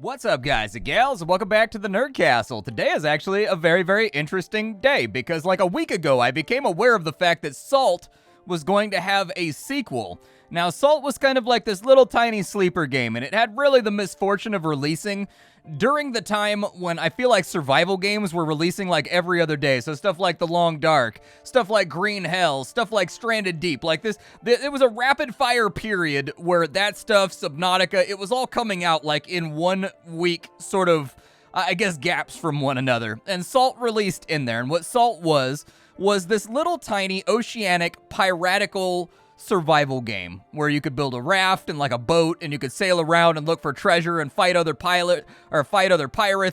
What's up, guys and gals, and welcome back to the Nerd Castle. Today is actually a very, very interesting day because like a week ago, I became aware of the fact that Salt was going to have a sequel. Now, Salt was kind of like this little tiny sleeper game, and it had really the misfortune of releasing during the time when I feel like survival games were releasing like every other day. So stuff like The Long Dark, stuff like Green Hell, stuff like Stranded Deep. Like this, it was a rapid fire period where that stuff, Subnautica, it was all coming out like in 1 week sort of, I guess, gaps from one another. And Salt released in there. And what Salt was this little tiny oceanic piratical survival game where you could build a raft and like a boat and you could sail around and look for treasure and fight other pirates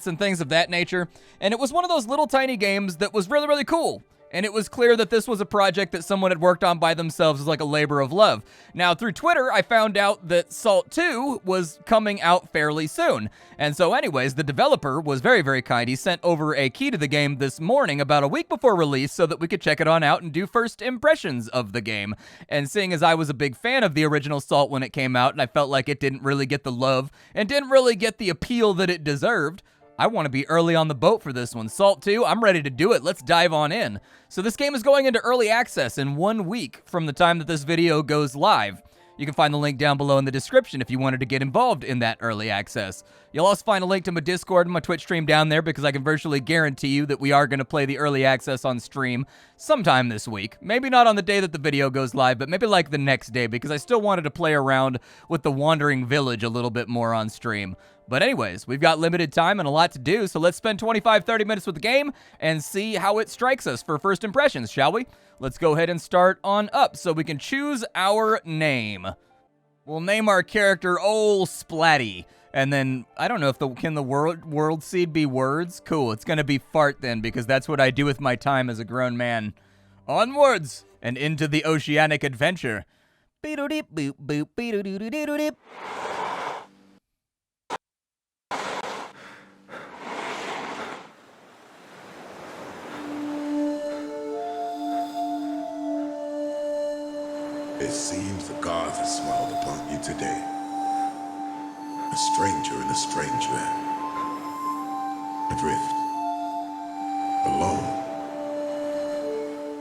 and things of that nature. And it was one of those little tiny games that was really, really cool. And it was clear that this was a project that someone had worked on by themselves as like a labor of love. Now, through Twitter, I found out that Salt 2 was coming out fairly soon. And so anyways, the developer was very, very kind. He sent over a key to the game this morning about a week before release so that we could check it on out and do first impressions of the game. And seeing as I was a big fan of the original Salt when it came out and I felt like it didn't really get the love and didn't really get the appeal that it deserved, I want to be early on the boat for this one. Salt 2, I'm ready to do it. Let's dive on in. So this game is going into early access in 1 week from the time that this video goes live. You can find the link down below in the description if you wanted to get involved in that early access. You'll also find a link to my Discord and my Twitch stream down there because I can virtually guarantee you that we are going to play the early access on stream sometime this week. Maybe not on the day that the video goes live, but maybe like the next day because I still wanted to play around with the Wandering Village a little bit more on stream. But anyways, we've got limited time and a lot to do, so let's spend 25-30 minutes with the game and see how it strikes us for first impressions, shall we? Let's go ahead and start on up so we can choose our name. We'll name our character Ol' Splatty. And then, I don't know if can the world seed be words? Cool, it's gonna be fart then, because that's what I do with my time as a grown man. Onwards and into the oceanic adventure. Beep-doop, boop, boop, beep-doop. It seems the gods have smiled upon you today. A stranger in a strange land. Adrift. Alone.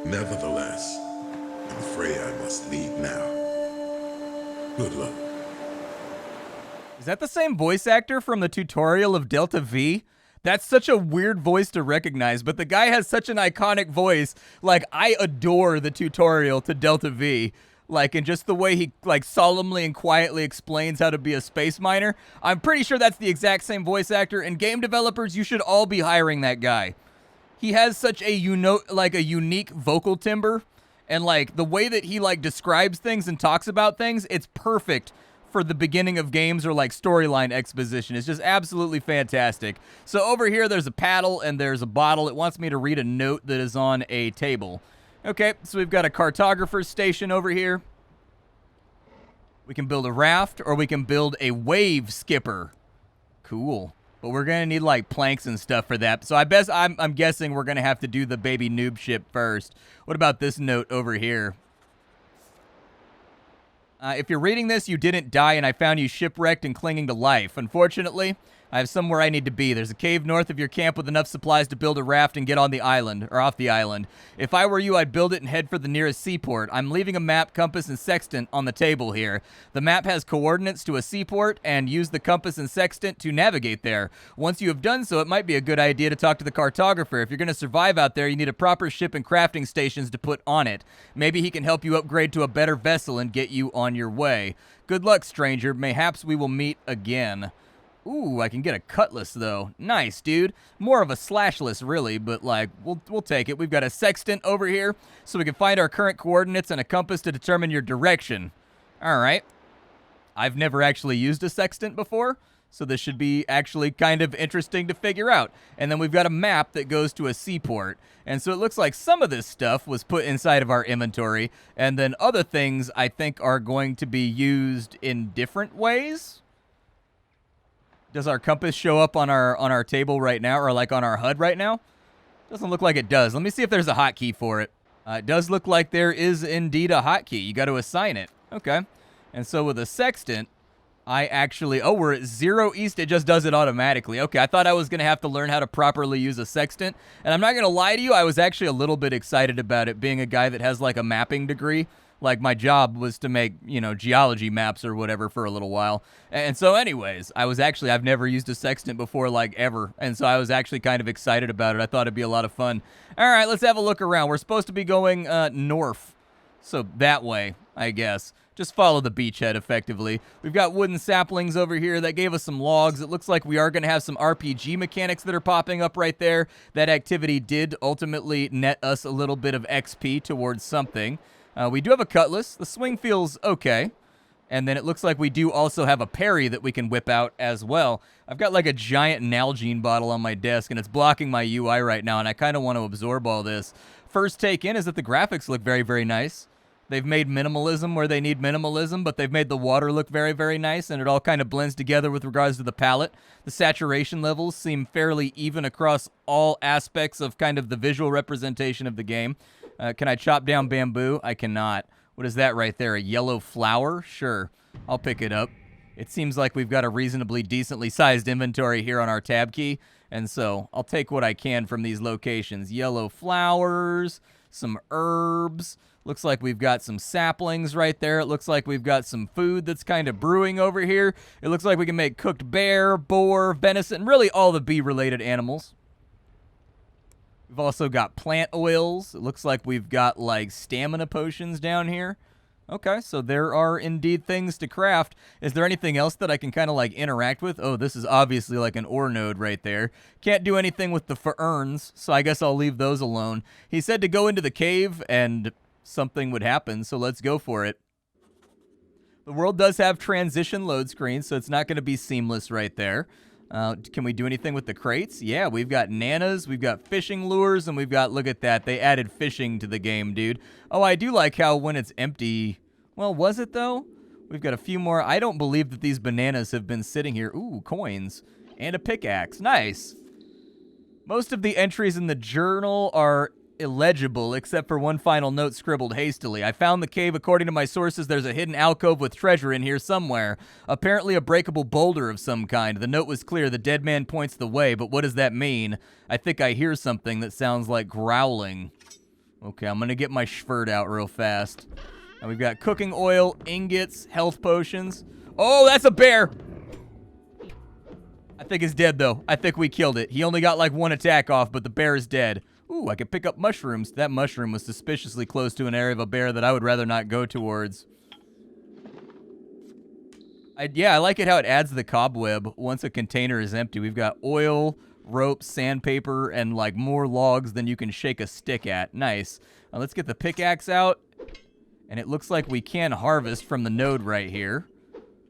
Nevertheless, I'm afraid I must leave now. Good luck. Is that the same voice actor from the tutorial of Delta V? That's such a weird voice to recognize, but the guy has such an iconic voice. Like, I adore the tutorial to Delta V. Like, and just the way he, like, solemnly and quietly explains how to be a space miner. I'm pretty sure that's the exact same voice actor, and game developers, you should all be hiring that guy. He has such a, unique vocal timbre, and, like, the way that he, like, describes things and talks about things, it's perfect for the beginning of games or, like, storyline exposition. It's just absolutely fantastic. So over here, there's a paddle and there's a bottle. It wants me to read a note that is on a table. Okay, so we've got a cartographer's station over here. We can build a raft, or we can build a wave skipper. Cool. But we're going to need, like, planks and stuff for that. So I'm guessing we're going to have to do the baby noob ship first. What about this note over here? If you're reading this, you didn't die, and I found you shipwrecked and clinging to life. Unfortunately, I have somewhere I need to be. There's a cave north of your camp with enough supplies to build a raft and get on the island, or off the island. If I were you, I'd build it and head for the nearest seaport. I'm leaving a map, compass, and sextant on the table here. The map has coordinates to a seaport, and use the compass and sextant to navigate there. Once you have done so, it might be a good idea to talk to the cartographer. If you're going to survive out there, you need a proper ship and crafting stations to put on it. Maybe he can help you upgrade to a better vessel and get you on your way. Good luck, stranger. Mayhaps we will meet again. Ooh, I can get a cutlass, though. Nice, dude. More of a slashless, really, but, like, we'll take it. We've got a sextant over here, so we can find our current coordinates and a compass to determine your direction. All right. I've never actually used a sextant before, so this should be actually kind of interesting to figure out. And then we've got a map that goes to a seaport. And so it looks like some of this stuff was put inside of our inventory, and then other things I think are going to be used in different ways. Does our compass show up on our table right now, or like on our HUD right now? Doesn't look like it does. Let me see if there's a hotkey for it. It does look like there is indeed a hotkey. You got to assign it. Okay. And so with a sextant, Oh, we're at 0 east. It just does it automatically. Okay, I thought I was going to have to learn how to properly use a sextant. And I'm not going to lie to you, I was actually a little bit excited about it, being a guy that has like a mapping degree. Like, my job was to make, geology maps or whatever for a little while. And so anyways, I've never used a sextant before, like, ever. And so I was actually kind of excited about it. I thought it'd be a lot of fun. All right, let's have a look around. We're supposed to be going north. So that way, I guess. Just follow the beachhead, effectively. We've got wooden saplings over here that gave us some logs. It looks like we are going to have some RPG mechanics that are popping up right there. That activity did ultimately net us a little bit of XP towards something. We do have a cutlass. The swing feels okay. And then it looks like we do also have a parry that we can whip out as well. I've got like a giant Nalgene bottle on my desk, and it's blocking my UI right now, and I kind of want to absorb all this. First take in is that the graphics look very, very nice. They've made minimalism where they need minimalism, but they've made the water look very, very nice, and it all kind of blends together with regards to the palette. The saturation levels seem fairly even across all aspects of kind of the visual representation of the game. Can I chop down bamboo? I cannot. What is that right there? A yellow flower? Sure. I'll pick it up. It seems like we've got a reasonably decently sized inventory here on our tab key, and so I'll take what I can from these locations. Yellow flowers, some herbs. Looks like we've got some saplings right there. It looks like we've got some food that's kind of brewing over here. It looks like we can make cooked bear, boar, venison, really all the bee-related animals. We've also got plant oils. It looks like we've got, like, stamina potions down here. Okay, so there are indeed things to craft. Is there anything else that I can kind of, like, interact with? Oh, this is obviously like an ore node right there. Can't do anything with the ferns, so I guess I'll leave those alone. He said to go into the cave, and something would happen, so let's go for it. The world does have transition load screens, so it's not going to be seamless right there. Can we do anything with the crates? Yeah, we've got nanas, we've got fishing lures, and we've got, look at that, they added fishing to the game, dude. Oh, I do like how when it's empty, well, was it though? We've got a few more. I don't believe that these bananas have been sitting here. Ooh, coins. And a pickaxe. Nice. Most of the entries in the journal are illegible, except for one final note scribbled hastily. I found the cave. According to my sources, there's a hidden alcove with treasure in here somewhere. Apparently a breakable boulder of some kind. The note was clear. The dead man points the way, but what does that mean? I think I hear something that sounds like growling. Okay, I'm gonna get my schvert out real fast. And we've got cooking oil, ingots, health potions. Oh, that's a bear! I think it's dead, though. I think we killed it. He only got like one attack off, but the bear is dead. Ooh, I could pick up mushrooms. That mushroom was suspiciously close to an area of a bear that I would rather not go towards. Yeah, I like it how it adds the cobweb once a container is empty. We've got oil, rope, sandpaper, and like more logs than you can shake a stick at. Nice. Let's get the pickaxe out. And it looks like we can harvest from the node right here.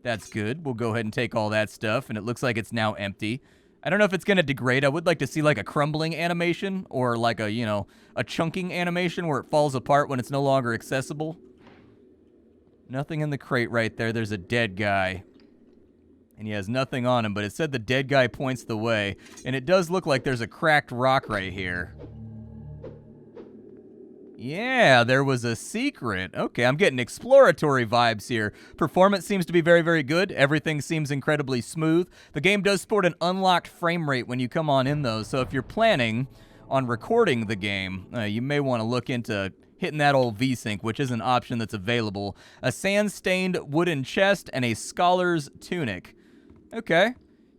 That's good. We'll go ahead and take all that stuff, and it looks like it's now empty. I don't know if it's going to degrade. I would like to see like a crumbling animation or like a, a chunking animation where it falls apart when it's no longer accessible. Nothing in the crate right there. There's a dead guy. And he has nothing on him, but it said the dead guy points the way. And it does look like there's a cracked rock right here. Yeah, there was a secret. Okay, I'm getting exploratory vibes here. Performance seems to be very, very good. Everything seems incredibly smooth. The game does sport an unlocked frame rate when you come on in, though. So if you're planning on recording the game, you may want to look into hitting that old V-Sync, which is an option that's available. A sand-stained wooden chest and a scholar's tunic. Okay.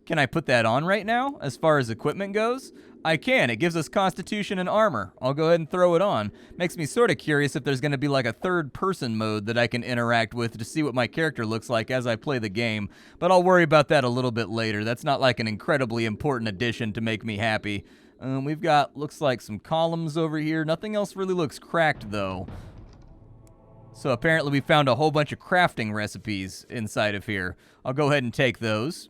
Can I put that on right now as far as equipment goes? I can. It gives us constitution and armor. I'll go ahead and throw it on. Makes me sort of curious if there's going to be like a third-person mode that I can interact with to see what my character looks like as I play the game. But I'll worry about that a little bit later. That's not like an incredibly important addition to make me happy. We've got, looks like some columns over here. Nothing else really looks cracked, though. So apparently we found a whole bunch of crafting recipes inside of here. I'll go ahead and take those.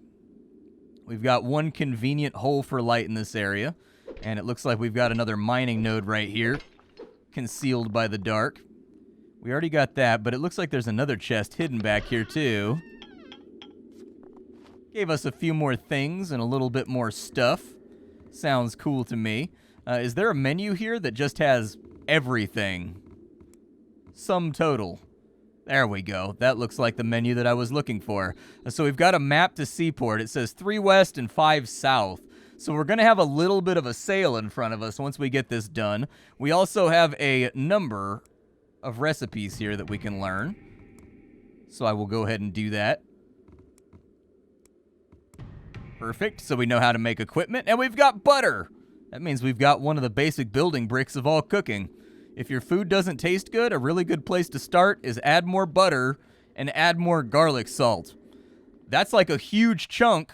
We've got one convenient hole for light in this area, and it looks like we've got another mining node right here, concealed by the dark. We already got that, but it looks like there's another chest hidden back here, too. Gave us a few more things and a little bit more stuff. Sounds cool to me. Is there a menu here that just has everything? Sum total. There we go. That looks like the menu that I was looking for. So we've got a map to Seaport. It says 3 west and 5 south. So we're going to have a little bit of a sail in front of us once we get this done. We also have a number of recipes here that we can learn. So I will go ahead and do that. Perfect. So we know how to make equipment. And we've got butter. That means we've got one of the basic building bricks of all cooking. If your food doesn't taste good, a really good place to start is add more butter and add more garlic salt. That's like a huge chunk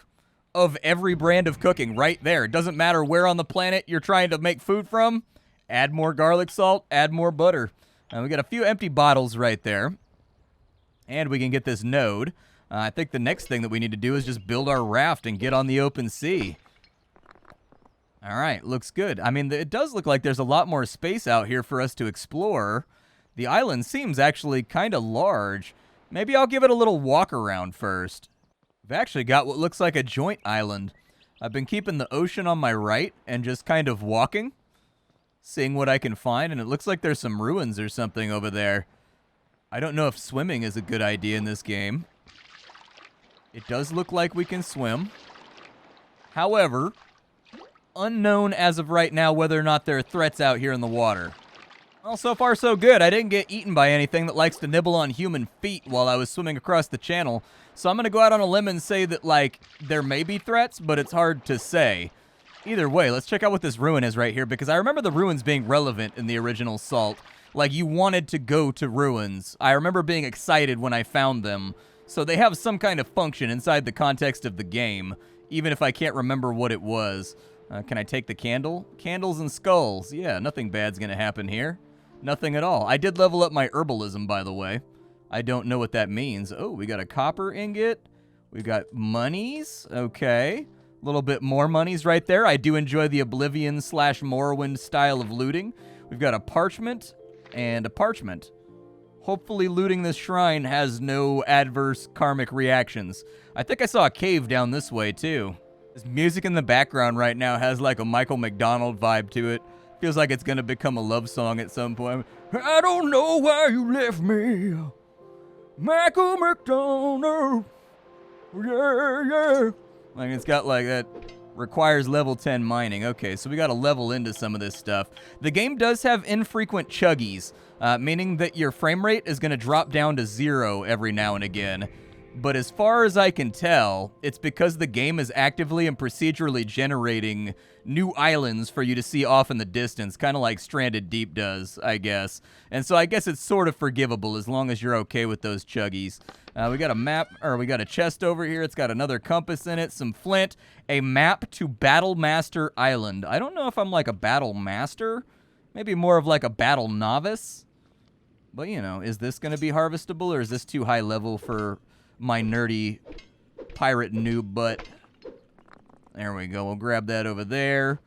of every brand of cooking right there. It doesn't matter where on the planet you're trying to make food from. Add more garlic salt, add more butter. And we got a few empty bottles right there. And we can get this node. I think the next thing that we need to do is just build our raft and get on the open sea. All right, looks good. I mean, it does look like there's a lot more space out here for us to explore. The island seems actually kind of large. Maybe I'll give it a little walk around first. We've actually got what looks like a joint island. I've been keeping the ocean on my right and just kind of walking, seeing what I can find, and it looks like there's some ruins or something over there. I don't know if swimming is a good idea in this game. It does look like we can swim. However, unknown as of right now whether or not there are threats out here in the water. Well, so far so good. I didn't get eaten by anything that likes to nibble on human feet while I was swimming across the channel. So I'm going to go out on a limb and say that, like, there may be threats, but it's hard to say. Either way, let's check out what this ruin is right here, because I remember the ruins being relevant in the original Salt. Like, you wanted to go to ruins. I remember being excited when I found them. So they have some kind of function inside the context of the game, even if I can't remember what it was. Can I take the candle? Candles and skulls. Yeah, nothing bad's going to happen here. Nothing at all. I did level up my herbalism, by the way. I don't know what that means. Oh, we got a copper ingot. We got monies. Okay. A little bit more monies right there. I do enjoy the Oblivion/Morrowind style of looting. We've got a parchment and a parchment. Hopefully looting this shrine has no adverse karmic reactions. I think I saw a cave down this way, too. This music in the background right now has like a Michael McDonald vibe to it. Feels like it's going to become a love song at some point. I don't know why you left me, Michael McDonald. Yeah, yeah. Like, it's got like that. Requires level 10 mining. Okay, so we got to level into some of this stuff. The game does have infrequent chuggies, meaning that your frame rate is going to drop down to 0 every now and again. But as far as I can tell, it's because the game is actively and procedurally generating new islands for you to see off in the distance, kind of like Stranded Deep does, I guess. And so I guess it's sort of forgivable as long as you're okay with those chuggies. We got a map, or we got a chest over here. It's got another compass in it, some flint, a map to Battle Master Island. I don't know if I'm like a battle master, maybe more of like a battle novice. But, you know, is this going to be harvestable, or is this too high level for my nerdy pirate noob butt? There we go. We'll grab that over there.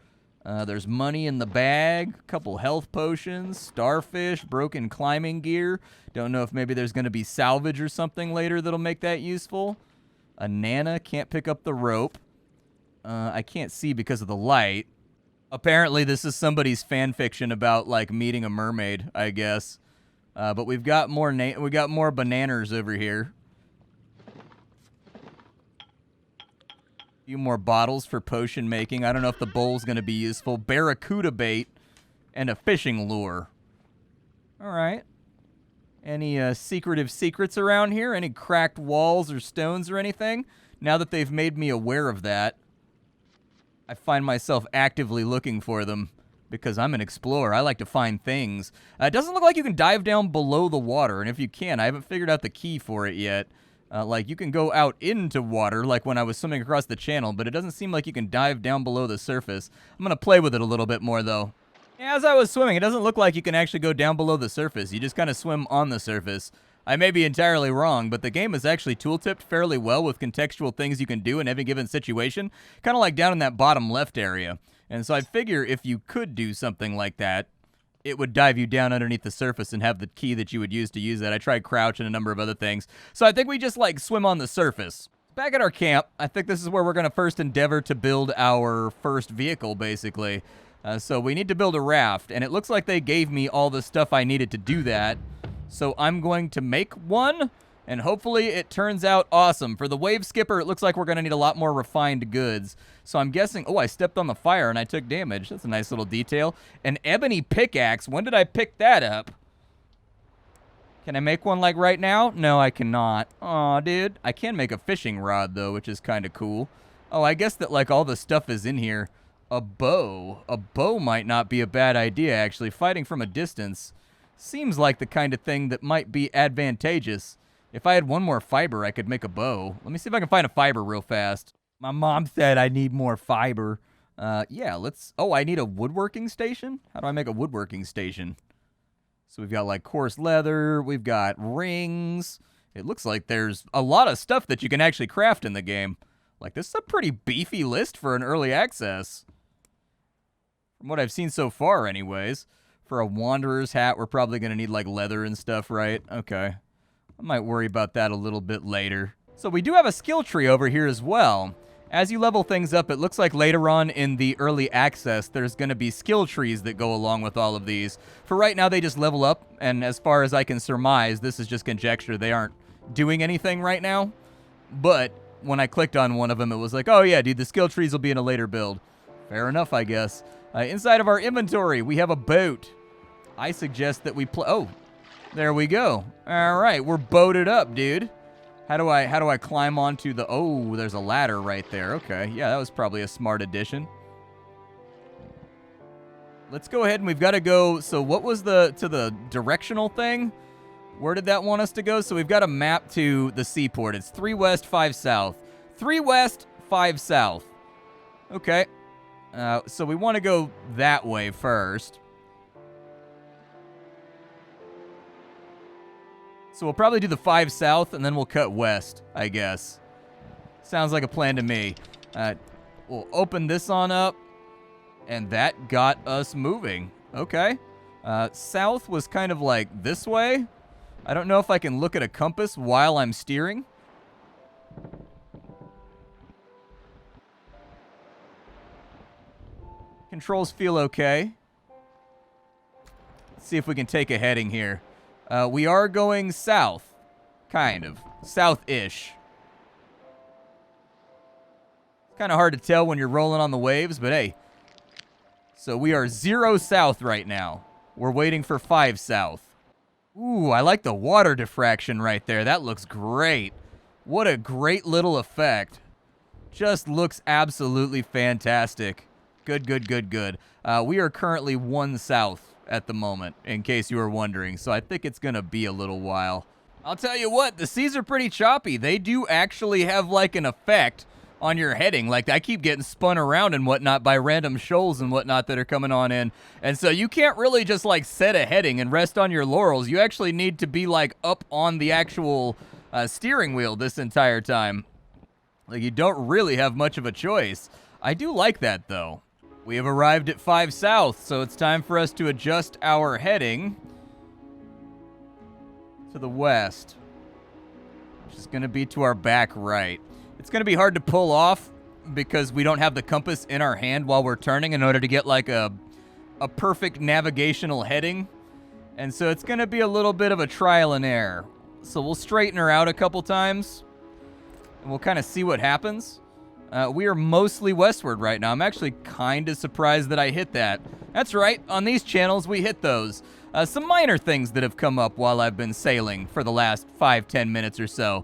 There's money in the bag, a couple health potions, starfish, broken climbing gear. Don't know if maybe there's going to be salvage or something later that'll make that useful. A nana, can't pick up the rope. I can't see because of the light. Apparently this is somebody's fan fiction about like meeting a mermaid, I guess. But we've got more bananas over here. Few more bottles for potion making. I don't know if the bowl's going to be useful. Barracuda bait and a fishing lure. All right. Any secretive secrets around here? Any cracked walls or stones or anything? Now that they've made me aware of that, I find myself actively looking for them because I'm an explorer. I like to find things. It doesn't look like you can dive down below the water, and if you can, I haven't figured out the key for it yet. Like, you can go out into water, like when I was swimming across the channel, but it doesn't seem like you can dive down below the surface. I'm going to play with it a little bit more, though. As I was swimming, it doesn't look like you can actually go down below the surface. You just kind of swim on the surface. I may be entirely wrong, but the game is actually tooltipped fairly well with contextual things you can do in every given situation, kind of like down in that bottom left area. And so I figure if you could do something like that, it would dive you down underneath the surface and have the key that you would use to use that. I tried crouch and a number of other things. So I think we just, like, swim on the surface. Back at our camp, I think this is where we're going to first endeavor to build our first vehicle, basically. So we need to build a raft, and it looks like they gave me all the stuff I needed to do that. So I'm going to make one, and hopefully it turns out awesome. For the wave skipper, it looks like we're going to need a lot more refined goods. So I'm guessing, oh, I stepped on the fire and I took damage. That's a nice little detail. An ebony pickaxe, when did I pick that up? Can I make one like right now? No, I cannot. Aw, dude. I can make a fishing rod, though, which is kind of cool. Oh, I guess that, like, all the stuff is in here. A bow. A bow might not be a bad idea, actually. Fighting from a distance seems like the kind of thing that might be advantageous. If I had one more fiber, I could make a bow. Let me see if I can find a fiber real fast. My mom said I need more fiber. Yeah, let's... Oh, I need a woodworking station? How do I make a woodworking station? So we've got, like, coarse leather. We've got rings. It looks like there's a lot of stuff that you can actually craft in the game. Like, this is a pretty beefy list for an early access. From what I've seen so far, anyways. For a wanderer's hat, we're probably going to need, like, leather and stuff, right? Okay. I might worry about that a little bit later. So we do have a skill tree over here as well. As you level things up, it looks like later on in the early access, there's going to be skill trees that go along with all of these. For right now, they just level up, and as far as I can surmise, this is just conjecture. They aren't doing anything right now. But when I clicked on one of them, it was like, oh yeah, dude, the skill trees will be in a later build. Fair enough, I guess. Inside of our inventory, we have a boat. I suggest that we play... Oh, there we go. All right, we're boated up, dude. How do I climb onto the... Oh, there's a ladder right there. Okay, yeah, that was probably a smart addition. Let's go ahead and we've got to go... So what was to the directional thing? Where did that want us to go? So we've got a map to the seaport. It's 3 west, 5 south. 3 west, 5 south. Okay. So we want to go that way first. So we'll probably do the 5 south, and then we'll cut west, I guess. Sounds like a plan to me. We'll open this on up, and that got us moving. Okay. South was kind of like this way. I don't know if I can look at a compass while I'm steering. Controls feel okay. Let's see if we can take a heading here. We are going south. Kind of. South-ish. It's kind of hard to tell when you're rolling on the waves, but hey. So we are 0 south right now. We're waiting for 5 south. Ooh, I like the water diffraction right there. That looks great. What a great little effect. Just looks absolutely fantastic. Good, good, good, good. We are currently 1 south at the moment, in case you were wondering. So I think it's going to be a little while. I'll tell you what, the seas are pretty choppy. They do actually have, like, an effect on your heading. Like, I keep getting spun around and whatnot by random shoals and whatnot that are coming on in. And so you can't really just, like, set a heading and rest on your laurels. You actually need to be, like, up on the actual steering wheel this entire time. Like, you don't really have much of a choice. I do like that, though. We have arrived at 5 south, so it's time for us to adjust our heading to the west, which is going to be to our back right. It's going to be hard to pull off because we don't have the compass in our hand while we're turning in order to get like a perfect navigational heading. And so it's going to be a little bit of a trial and error. So we'll straighten her out a couple times, and we'll kind of see what happens. We are mostly westward right now. I'm actually kind of surprised that I hit that. That's right, on these channels we hit those. Some minor things that have come up while I've been sailing for the last 5-10 minutes or so.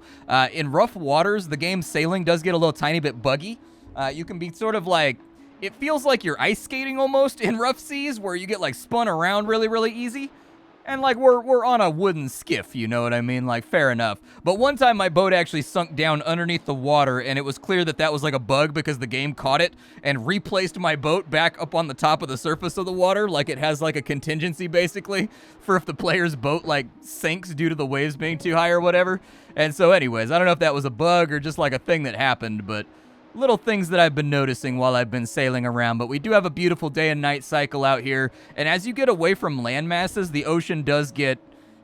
In rough waters, the game sailing does get a little tiny bit buggy. You can be sort of like, it feels like you're ice skating almost in rough seas where you get like spun around really, really easy. And, like, we're on a wooden skiff, you know what I mean? Like, fair enough. But one time my boat actually sunk down underneath the water, and it was clear that that was, like, a bug because the game caught it and replaced my boat back up on the top of the surface of the water. Like, it has, like, a contingency, basically, for if the player's boat, like, sinks due to the waves being too high or whatever. And so, anyways, I don't know if that was a bug or just, like, a thing that happened, but... little things that I've been noticing while I've been sailing around, but we do have a beautiful day and night cycle out here, and as you get away from land masses, the ocean does get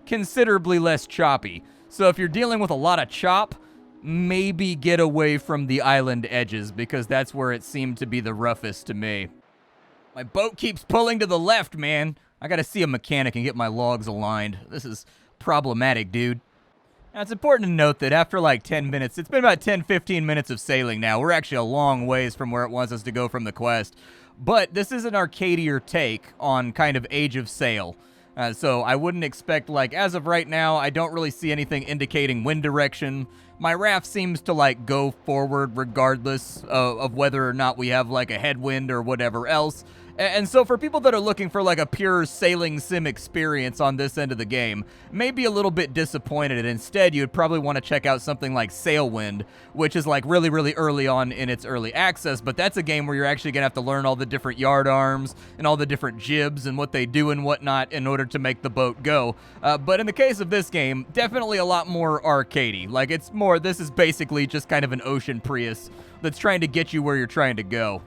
considerably less choppy. So if you're dealing with a lot of chop, maybe get away from the island edges, because that's where it seemed to be the roughest to me. My boat keeps pulling to the left, man. I gotta see a mechanic and get my logs aligned. This is problematic, dude. Now, it's important to note that after like 10 minutes, it's been about 10, 15 minutes of sailing now. We're actually a long ways from where it wants us to go from the quest. But this is an arcadier take on kind of Age of Sail. So I wouldn't expect, like, as of right now, I don't really see anything indicating wind direction. My raft seems to, like, go forward regardless of whether or not we have, like, a headwind or whatever else. And so for people that are looking for, like, a pure sailing sim experience on this end of the game, may be a little bit disappointed. And instead, you'd probably want to check out something like Sailwind, which is, like, really, really early on in its early access. But that's a game where you're actually going to have to learn all the different yard arms and all the different jibs and what they do and whatnot in order to make the boat go. But in the case of this game, definitely a lot more arcadey. Like, it's more, this is basically just kind of an ocean Prius that's trying to get you where you're trying to go.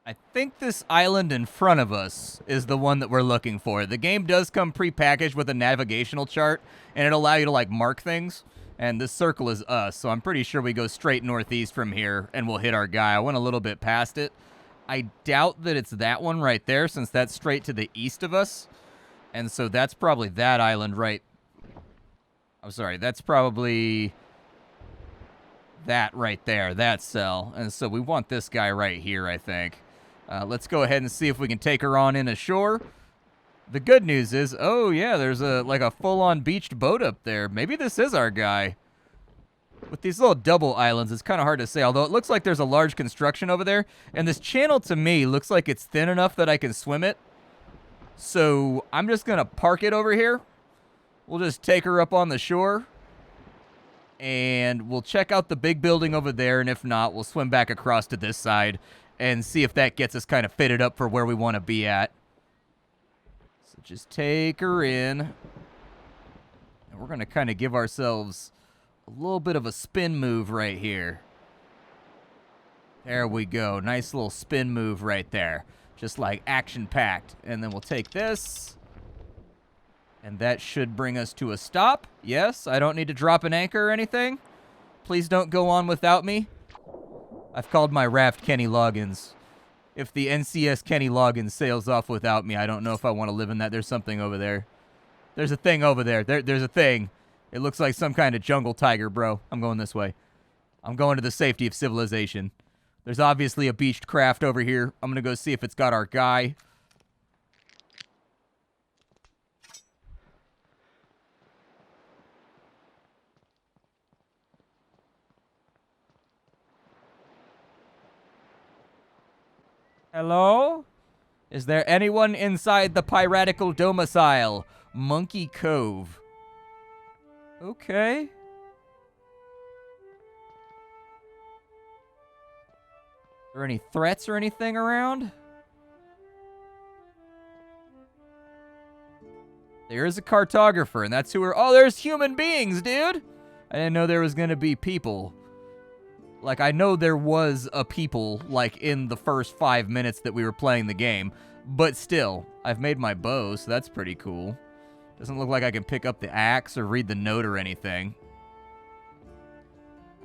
I think this island in front of us is the one that we're looking for. The game does come pre-packaged with a navigational chart, and it'll allow you to, like, mark things. And this circle is us, so I'm pretty sure we go straight northeast from here, and we'll hit our guy. I went a little bit past it. I doubt that it's that one right there, since that's straight to the east of us. And so that's probably that island right... I'm sorry, that's probably... that right there, that cell. And so we want this guy right here, I think. Let's go ahead and see if we can take her on in ashore. The good news is, oh yeah, there's a full-on beached boat up there. Maybe this is our guy. With these little double islands, it's kind of hard to say, although it looks like there's a large construction over there. And this channel, to me, looks like it's thin enough that I can swim it. So I'm just going to park it over here. We'll just take her up on the shore. And we'll check out the big building over there, and if not, we'll swim back across to this side and see if that gets us kind of fitted up for where we want to be at. So just take her in. And we're going to kind of give ourselves a little bit of a spin move right here. There we go. Nice little spin move right there. Just like action-packed. And then we'll take this. And that should bring us to a stop. Yes, I don't need to drop an anchor or anything. Please don't go on without me. I've called my raft Kenny Loggins. If the NCS Kenny Loggins sails off without me, I don't know if I want to live in that. There's something over there. There's a thing over there. There's a thing. It looks like some kind of jungle tiger, bro. I'm going this way. I'm going to the safety of civilization. There's obviously a beached craft over here. I'm going to go see if it's got our guy. Hello? Is there anyone inside the piratical domicile? Monkey Cove. Okay. Are there any threats or anything around? There is a cartographer, and that's who we're... Oh, there's human beings, dude! I didn't know there was gonna be people. Like, I know there was a people, like, in the first 5 minutes that we were playing the game. But still, I've made my bow, so that's pretty cool. Doesn't look like I can pick up the axe or read the note or anything.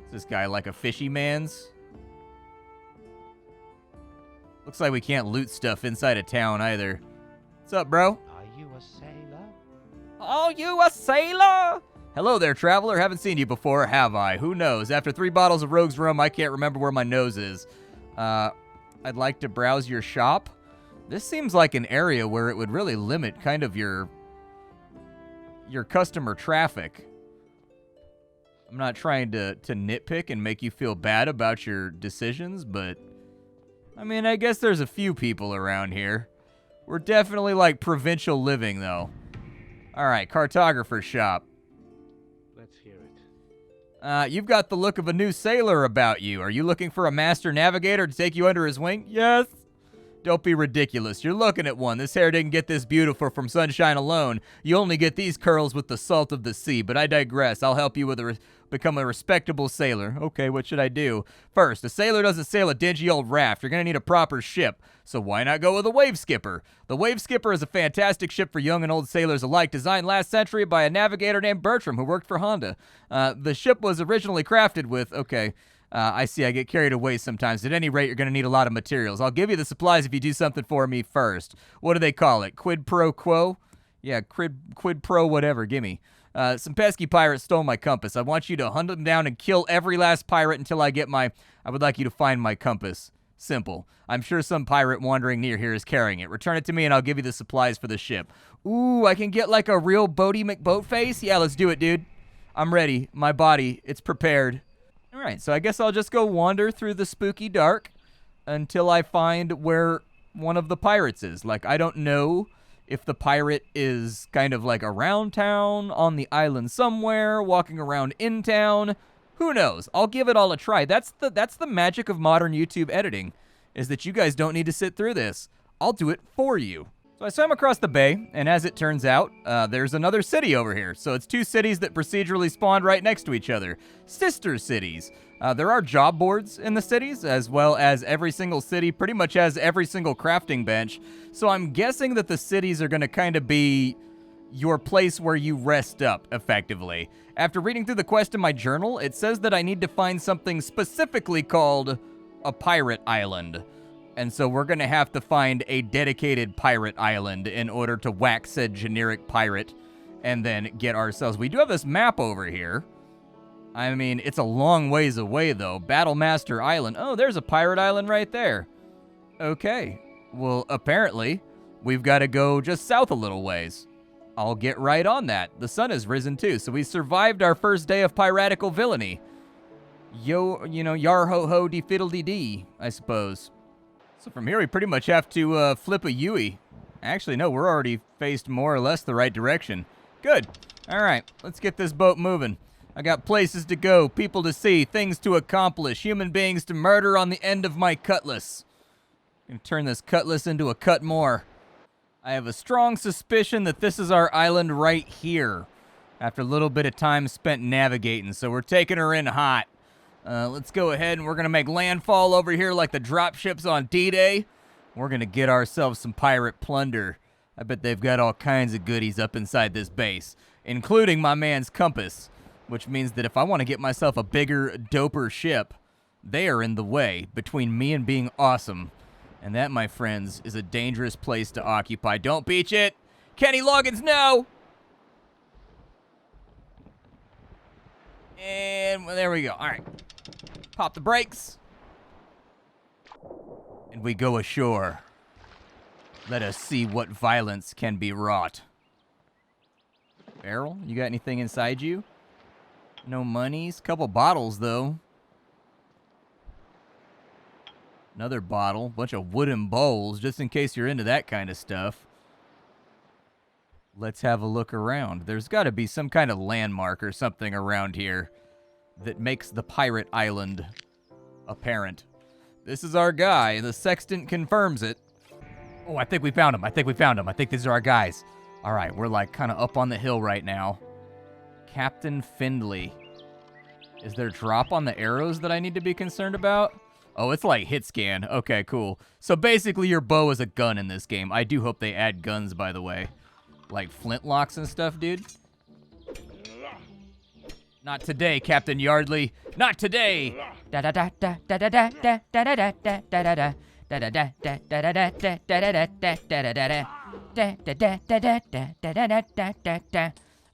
Is this guy like a fishy man's? Looks like we can't loot stuff inside of town either. What's up, bro? Are you a sailor? Are you a sailor? Hello there, traveler. Haven't seen you before, have I? Who knows? After 3 bottles of Rogue's Rum, I can't remember where my nose is. I'd like to browse your shop. This seems like an area where it would really limit kind of your customer traffic. I'm not trying to nitpick and make you feel bad about your decisions, but I mean, I guess there's a few people around here. We're definitely like provincial living, though. All right, cartographer shop. Let's hear it. You've got the look of a new sailor about you. Are you looking for a master navigator to take you under his wing? Yes. Don't be ridiculous. You're looking at one. This hair didn't get this beautiful from sunshine alone. You only get these curls with the salt of the sea, but I digress. I'll help you with become a respectable sailor. Okay, what should I do? First, a sailor doesn't sail a dingy old raft. You're going to need a proper ship. So why not go with a wave skipper? The wave skipper is a fantastic ship for young and old sailors alike, designed last century by a navigator named Bertram who worked for Honda. The ship was originally crafted with... Okay, I see. I get carried away sometimes. At any rate, you're going to need a lot of materials. I'll give you the supplies if you do something for me first. What do they call it? Quid pro quo? Yeah, quid pro whatever. Gimme. Some pesky pirates stole my compass. I want you to hunt them down and kill every last pirate until I get my... I would like you to find my compass. Simple. I'm sure some pirate wandering near here is carrying it. Return it to me and I'll give you the supplies for the ship. Ooh, I can get like a real Boaty McBoatface? Yeah, let's do it, dude. I'm ready. My body, it's prepared. All right, so I guess I'll just go wander through the spooky dark until I find where one of the pirates is. Like, I don't know if the pirate is kind of like around town, on the island somewhere, walking around in town. Who knows? I'll give it all a try. That's the magic of modern YouTube editing, is that you guys don't need to sit through this. I'll do it for you. So I swam across the bay, and as it turns out, there's another city over here. So it's two cities that procedurally spawned right next to each other. Sister cities. There are job boards in the cities, as well as every single city pretty much has every single crafting bench. So I'm guessing that the cities are going to kind of be your place where you rest up, effectively. After reading through the quest in my journal, it says that I need to find something specifically called a pirate island. And so we're going to have to find a dedicated pirate island in order to whack said generic pirate and then get ourselves... We do have this map over here. I mean, it's a long ways away, though. Battlemaster Island. Oh, there's a pirate island right there. Okay. Well, apparently, we've got to go just south a little ways. I'll get right on that. The sun has risen, too, so we survived our first day of piratical villainy. Yar-ho-ho-de-fiddle-de-dee, I suppose. So from here, we pretty much have to flip a Yui. Actually, no, we're already faced more or less the right direction. Good. All right, let's get this boat moving. I got places to go, people to see, things to accomplish, human beings to murder on the end of my cutlass. I'm going to turn this cutlass into a cut more. I have a strong suspicion that this is our island right here, after a little bit of time spent navigating, so we're taking her in hot. Let's go ahead and we're going to make landfall over here like the dropships on D-Day. We're going to get ourselves some pirate plunder. I bet they've got all kinds of goodies up inside this base, including my man's compass, which means that if I want to get myself a bigger, doper ship, they are in the way between me and being awesome. And that, my friends, is a dangerous place to occupy. Don't beach it! Kenny Loggins, no! And well, there we go. All right. Pop the brakes. And we go ashore. Let us see what violence can be wrought. Barrel, you got anything inside you? No monies. Couple bottles, though. Another bottle. Bunch of wooden bowls, just in case you're into that kind of stuff. Let's have a look around. There's got to be some kind of landmark or something around here that makes the pirate island apparent. This is our guy. The sextant confirms it. Oh, I think we found him. I think these are our guys. All right, we're like kind of up on the hill right now. Captain Findley. Is there drop on the arrows that I need to be concerned about? Oh, it's like hit scan. Okay, cool. So basically your bow is a gun in this game. I do hope they add guns, by the way. Like flintlocks and stuff, dude. Not today, Captain Yardley. Not today.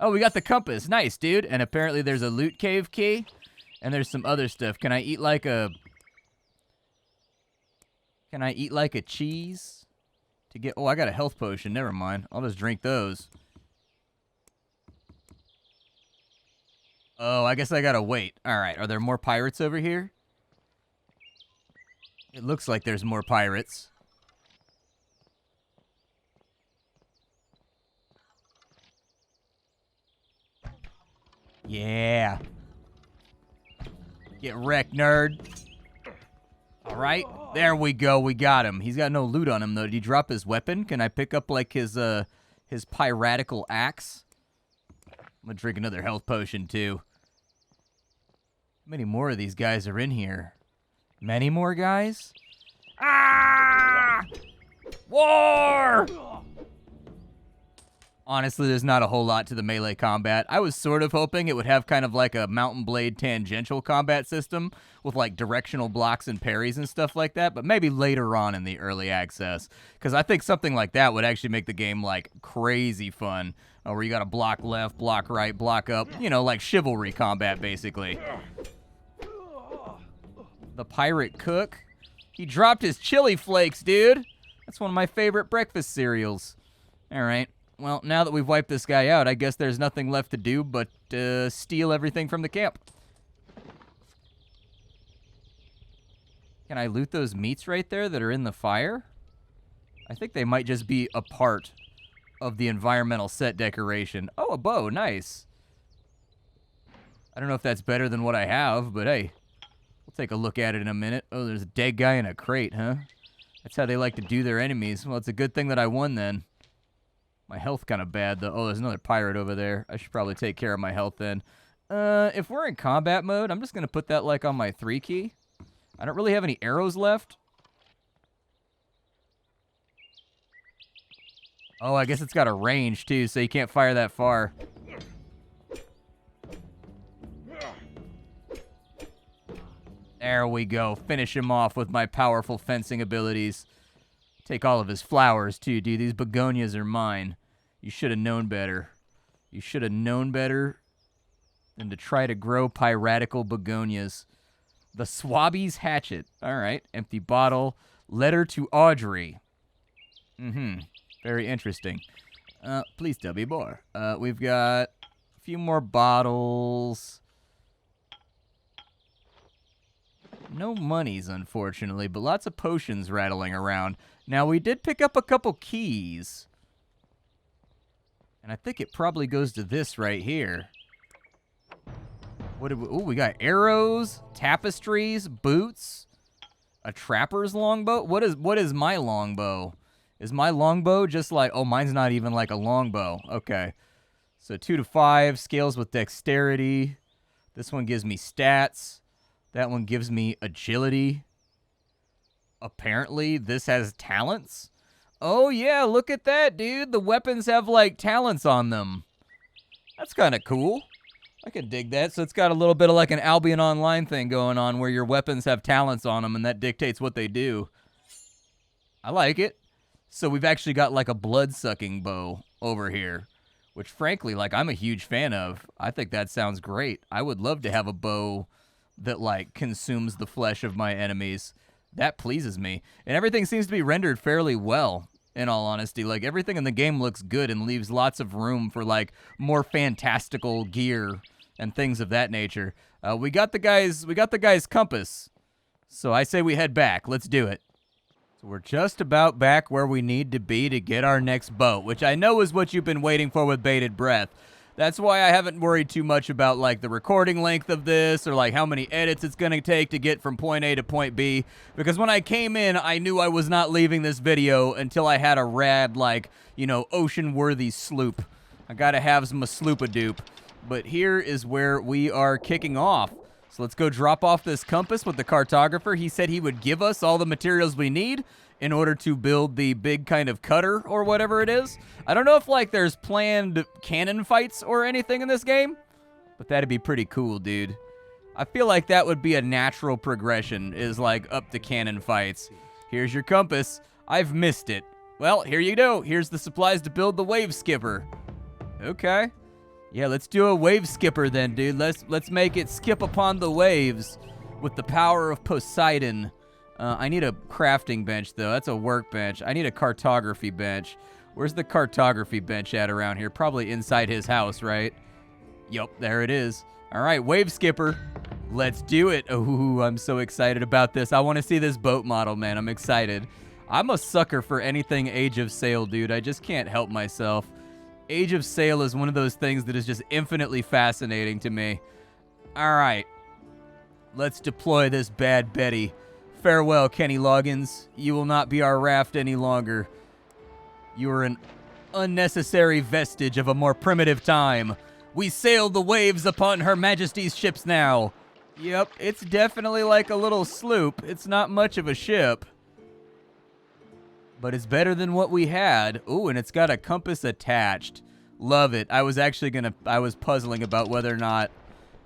Oh, we got the compass. Nice, dude. And apparently there's a loot cave key. And there's some other stuff. Can I eat like a cheese? To get... Oh, I got a health potion. Never mind. I'll just drink those. Oh, I guess I gotta wait. All right. Are there more pirates over here? It looks like there's more pirates. Yeah. Get wrecked, nerd. All right. There we go. We got him. He's got no loot on him, though. Did he drop his weapon? Can I pick up, like, his piratical axe? I'm gonna drink another health potion, too. How many more of these guys are in here? Many more guys? Ah! War! Honestly, there's not a whole lot to the melee combat. I was sort of hoping it would have kind of like a Mountain Blade tangential combat system with like directional blocks and parries and stuff like that, but maybe later on in the early access, because I think something like that would actually make the game like crazy fun, where you got to block left, block right, block up, you know, like chivalry combat basically. The pirate cook, he dropped his chili flakes, dude. That's one of my favorite breakfast cereals. All right. Well, now that we've wiped this guy out, I guess there's nothing left to do but steal everything from the camp. Can I loot those meats right there that are in the fire? I think they might just be a part of the environmental set decoration. Oh, a bow. Nice. I don't know if that's better than what I have, but hey, we'll take a look at it in a minute. Oh, there's a dead guy in a crate, huh? That's how they like to do their enemies. Well, it's a good thing that I won then. My health kind of bad, though. Oh, there's another pirate over there. I should probably take care of my health then. If we're in combat mode, I'm just going to put that, like, on my 3 key. I don't really have any arrows left. Oh, I guess it's got a range, too, so you can't fire that far. There we go. Finish him off with my powerful fencing abilities. Take all of his flowers, too, dude. These begonias are mine. You should have known better. You should have known better than to try to grow piratical begonias. The Swabby's hatchet. All right. Empty bottle. Letter to Audrey. Very interesting. Please tell me more. We've got a few more bottles. No monies, unfortunately, but lots of potions rattling around. Now, we did pick up a couple keys. And I think it probably goes to this right here. What did we... Ooh, we got arrows, tapestries, boots, a trapper's longbow. What is my longbow? Is my longbow just like... Oh, mine's not even like a longbow. Okay. So 2 to 5, scales with dexterity. This one gives me stats. That one gives me agility. Apparently, this has talents. Oh, yeah, look at that, dude. The weapons have, like, talents on them. That's kind of cool. I could dig that. So it's got a little bit of, like, an Albion Online thing going on where your weapons have talents on them, and that dictates what they do. I like it. So we've actually got, like, a blood-sucking bow over here, which, frankly, like, I'm a huge fan of. I think that sounds great. I would love to have a bow that, like, consumes the flesh of my enemies. That pleases me. And everything seems to be rendered fairly well, in all honesty. Like, everything in the game looks good and leaves lots of room for, like, more fantastical gear and things of that nature. We got the guy's compass. So I say we head back. Let's do it. So we're just about back where we need to be to get our next boat, which I know is what you've been waiting for with bated breath. That's why I haven't worried too much about, like, the recording length of this or, like, how many edits it's going to take to get from point A to point B. Because when I came in, I knew I was not leaving this video until I had a rad, like, you know, ocean-worthy sloop. I gotta have some sloop-a-doop. But here is where we are kicking off. So let's go drop off this compass with the cartographer. He said he would give us all the materials we need in order to build the big kind of cutter or whatever it is. I don't know if, like, there's planned cannon fights or anything in this game, but that'd be pretty cool, dude. I feel like that would be a natural progression, is, like, up to cannon fights. Here's your compass. I've missed it. Well, here you go. Here's the supplies to build the wave skipper. Okay. Yeah, let's do a wave skipper then, dude. Let's make it skip upon the waves with the power of Poseidon. I need a crafting bench, though. That's a workbench. I need a cartography bench. Where's the cartography bench at around here? Probably inside his house, right? Yup, there it is. All right, wave skipper. Let's do it. Ooh, I'm so excited about this. I want to see this boat model, man. I'm excited. I'm a sucker for anything Age of Sail, dude. I just can't help myself. Age of Sail is one of those things that is just infinitely fascinating to me. All right. Let's deploy this bad Betty. Farewell, Kenny Loggins. You will not be our raft any longer. You are an unnecessary vestige of a more primitive time. We sail the waves upon Her Majesty's ships now. Yep, it's definitely like a little sloop. It's not much of a ship. But it's better than what we had. Ooh, and it's got a compass attached. Love it. I was puzzling about whether or not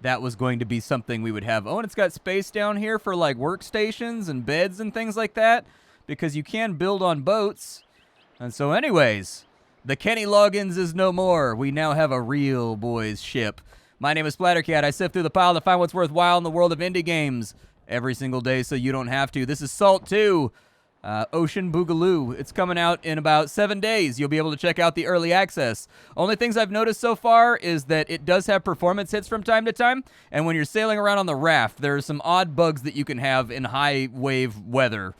that was going to be something we would have. Oh, and it's got space down here for like workstations and beds and things like that, because you can build on boats. And so anyways, the Kenny Loggins is no more. We now have a real boys ship. My name is Splattercat. I sift through the pile to find what's worthwhile in the world of indie games every single day so you don't have to. This is Salt 2. Ocean Boogaloo. It's coming out in about 7 days. You'll be able to check out the early access. Only things I've noticed so far is that it does have performance hits from time to time, and when you're sailing around on the raft, there are some odd bugs that you can have in high wave weather.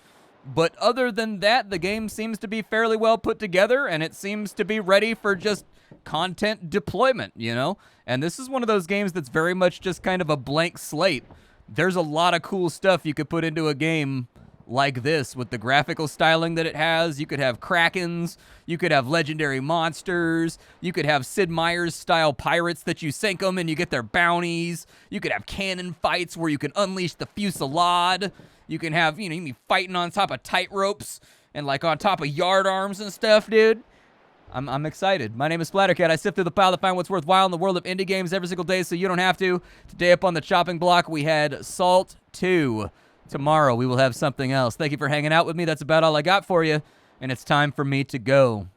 But other than that, the game seems to be fairly well put together, and it seems to be ready for just content deployment, you know? And this is one of those games that's very much just kind of a blank slate. There's a lot of cool stuff you could put into a game like this with the graphical styling that it has. You could have krakens, you could have legendary monsters, you could have Sid Meier's style pirates that you sink them and you get their bounties. You could have cannon fights where you can unleash the fusillade. You can have, you can be fighting on top of tight ropes and like on top of yard arms and stuff, dude. I'm excited. My name is Splattercat. I sift through the pile to find what's worthwhile in the world of indie games every single day so you don't have to. Today up on the chopping block, we had Salt 2. Tomorrow we will have something else. Thank you for hanging out with me. That's about all I got for you, and it's time for me to go.